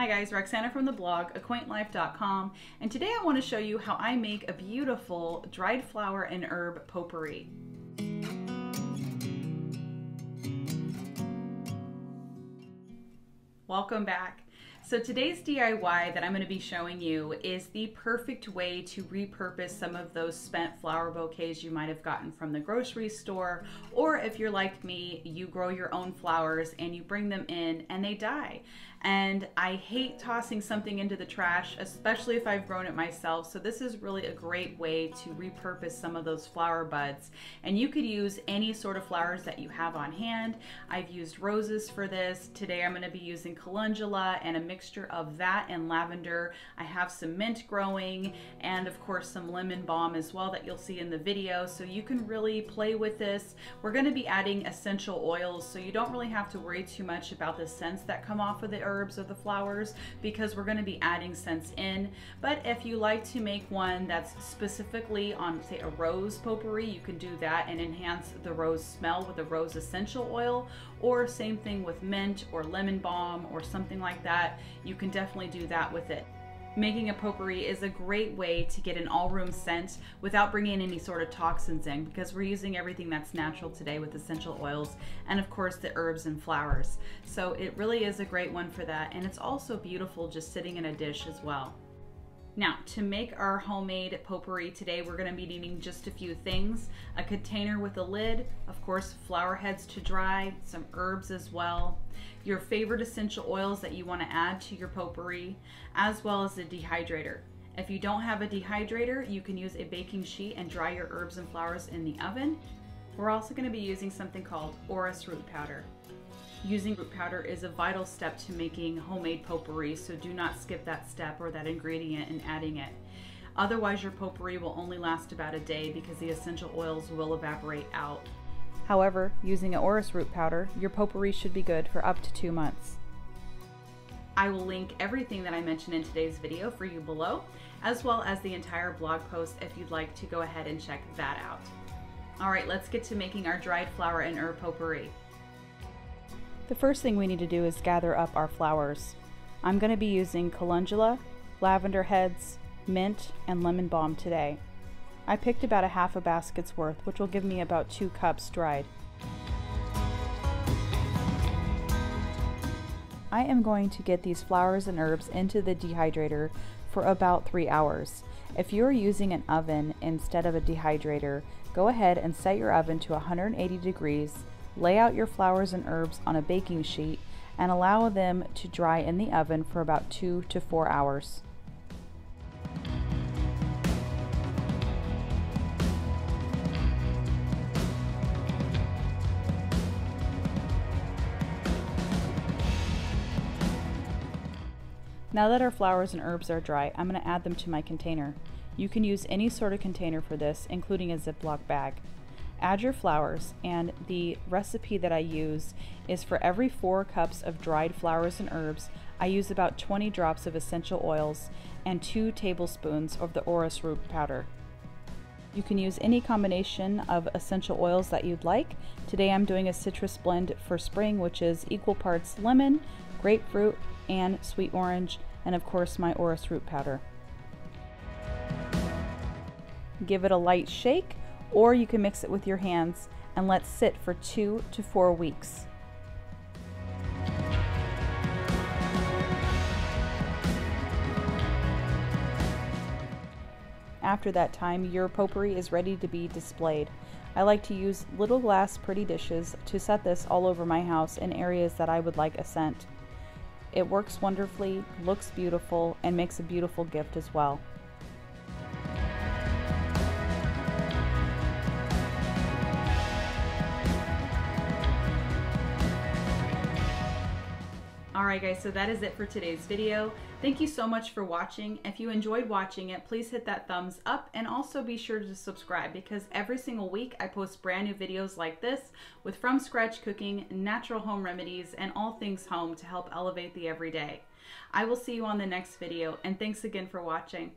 Hi guys, Roxana from the blog acquaintlife.com, and today I want to show you how I make a beautiful dried flower and herb potpourri. Welcome back. So today's DIY that I'm going to be showing you is the perfect way to repurpose some of those spent flower bouquets you might have gotten from the grocery store, or if you're like me, you grow your own flowers and you bring them in and they die. And I hate tossing something into the trash, especially if I've grown it myself. So this is really a great way to repurpose some of those flower buds. And you could use any sort of flowers that you have on hand. I've used roses for this. Today I'm going to be using calendula and a mixture of that and lavender. I have some mint growing and of course some lemon balm as well that you'll see in the video. So you can really play with this. We're going to be adding essential oils, so you don't really have to worry too much about the scents that come off of the herbs or the flowers, because we're going to be adding scents in. But if you like to make one that's specifically on, say, a rose potpourri, you can do that and enhance the rose smell with a rose essential oil, or same thing with mint or lemon balm or something like that. You can definitely do that with it. Making a potpourri is a great way to get an all-room scent without bringing any sort of toxins in, because we're using everything that's natural today with essential oils and of course the herbs and flowers. So it really is a great one for that, and it's also beautiful just sitting in a dish as well. Now, to make our homemade potpourri today, we're going to be needing just a few things: a container with a lid, of course flower heads to dry, some herbs as well, your favorite essential oils that you want to add to your potpourri, as well as a dehydrator. If you don't have a dehydrator, you can use a baking sheet and dry your herbs and flowers in the oven. We're also going to be using something called orris root powder. Using root powder is a vital step to making homemade potpourri, so do not skip that step or that ingredient in adding it. Otherwise, your potpourri will only last about a day because the essential oils will evaporate out. However, using an orris root powder, your potpourri should be good for up to 2 months. I will link everything that I mentioned in today's video for you below, as well as the entire blog post if you'd like to go ahead and check that out. All right, let's get to making our dried flower and herb potpourri. The first thing we need to do is gather up our flowers. I'm going to be using calendula, lavender heads, mint, and lemon balm today. I picked about a half a basket's worth, which will give me about 2 cups dried. I am going to get these flowers and herbs into the dehydrator for about 3 hours. If you're using an oven instead of a dehydrator, go ahead and set your oven to 180 degrees. Lay out your flowers and herbs on a baking sheet and allow them to dry in the oven for about 2 to 4 hours. Now that our flowers and herbs are dry, I'm going to add them to my container. You can use any sort of container for this, including a Ziploc bag. Add your flowers, and the recipe that I use is for every 4 cups of dried flowers and herbs, I use about 20 drops of essential oils and 2 tablespoons of the orris root powder. You can use any combination of essential oils that you'd like. Today I'm doing a citrus blend for spring, which is equal parts lemon, grapefruit, and sweet orange, and of course my orris root powder. Give it a light shake, or you can mix it with your hands and let sit for 2 to 4 weeks. After that time, your potpourri is ready to be displayed. I like to use little glass pretty dishes to set this all over my house in areas that I would like a scent. It works wonderfully, looks beautiful, and makes a beautiful gift as well. Alright guys, so that is it for today's video. Thank you so much for watching. If you enjoyed watching it, please hit that thumbs up and also be sure to subscribe, because every single week I post brand new videos like this with from scratch cooking, natural home remedies, and all things home to help elevate the everyday. I will see you on the next video, and thanks again for watching.